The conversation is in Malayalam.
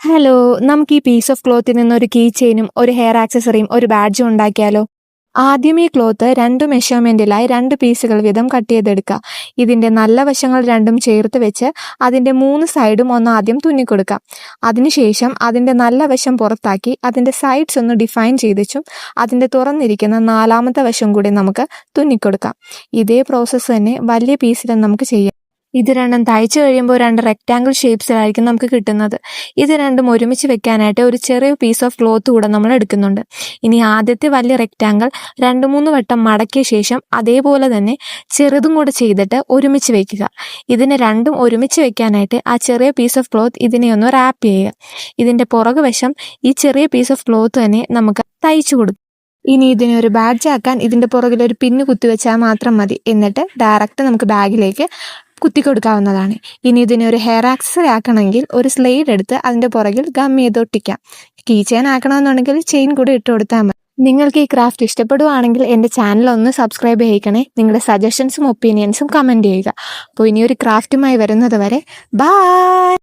ഹലോ, നമുക്ക് ഈ പീസ് ഓഫ് ക്ലോത്തിൽ നിന്ന് ഒരു കീ ചെയിനും ഒരു ഹെയർ ആക്സസറിയും ഒരു ബാഡ്ജും ഉണ്ടാക്കിയാലോ? ആദ്യം ഈ ക്ലോത്ത് 2 മെഷർമെന്റിലായി 2 പീസുകൾ വീതം കട്ട് ചെയ്തെടുക്കുക. ഇതിന്റെ നല്ല വശങ്ങൾ രണ്ടും ചേർത്ത് വെച്ച് അതിന്റെ 3 സൈഡും ഒന്ന് ആദ്യം തുന്നിക്കൊടുക്കാം. അതിനുശേഷം അതിന്റെ നല്ല വശം പുറത്താക്കി അതിന്റെ സൈഡ്സ് ഒന്ന് ഡിഫൈൻ ചെയ്തും അതിന്റെ തുറന്നിരിക്കുന്ന 4ാമത്തെ വശം കൂടി നമുക്ക് തുന്നിക്കൊടുക്കാം. ഇതേ പ്രോസസ്സ് തന്നെ വലിയ പീസിലും നമുക്ക് ചെയ്യാം. ഇത് രണ്ടും തയ്ച്ചു കഴിയുമ്പോൾ 2 റെക്റ്റാങ്കിൾ ഷേപ്സിലായിരിക്കും നമുക്ക് കിട്ടുന്നത്. ഇത് രണ്ടും ഒരുമിച്ച് വെക്കാനായിട്ട് ഒരു ചെറിയ പീസ് ഓഫ് ക്ലോത്ത് കൂടെ നമ്മൾ എടുക്കുന്നുണ്ട്. ഇനി ആദ്യത്തെ വലിയ റെക്റ്റാങ്കിൾ 2-3 വട്ടം മടക്കിയ ശേഷം അതേപോലെ തന്നെ ചെറുതും കൂടെ ചെയ്തിട്ട് ഒരുമിച്ച് വെക്കുക. ഇതിനെ രണ്ടും ഒരുമിച്ച് വെക്കാനായിട്ട് ആ ചെറിയ പീസ് ഓഫ് ക്ലോത്ത് ഇതിനെ ഒന്ന് റാപ്പ് ചെയ്യുക. ഇതിൻ്റെ പുറകുവശം ഈ ചെറിയ പീസ് ഓഫ് ക്ലോത്ത് തന്നെ നമുക്ക് തയ്ച്ചു കൊടുക്കും. ഇനി ഇതിനെ ഒരു ബാഡ്ജാക്കാൻ ഇതിൻ്റെ പുറകിൽ ഒരു പിന്ന് കുത്തിവെച്ചാൽ മാത്രം മതി. എന്നിട്ട് ഡയറക്റ്റ് നമുക്ക് ബാഗിലേക്ക് കുത്തിക്കൊടുക്കാവുന്നതാണ്. ഇനി ഇതിനെ ഒരു ഹെയർ ആക്സസറി ആക്കണമെങ്കിൽ ഒരു സ്ലെയ്ഡ് എടുത്ത് അതിൻ്റെ പുറകിൽ ഗം ചെയ്ത് ഒട്ടിക്കാം. കീ ചെയിൻ ആക്കണമെന്നുണ്ടെങ്കിൽ ചെയിൻ കൂടി ഇട്ട് കൊടുത്താൽ മതി. നിങ്ങൾക്ക് ഈ ക്രാഫ്റ്റ് ഇഷ്ടപ്പെടുവാണെങ്കിൽ എൻ്റെ ചാനൽ ഒന്ന് സബ്സ്ക്രൈബ് ചെയ്യിക്കണേ. നിങ്ങളുടെ സജഷൻസും ഒപ്പീനിയൻസും കമൻറ്റ് ചെയ്യുക. അപ്പോൾ ഇനിയൊരു ക്രാഫ്റ്റുമായി വരുന്നത് വരെ ബൈ.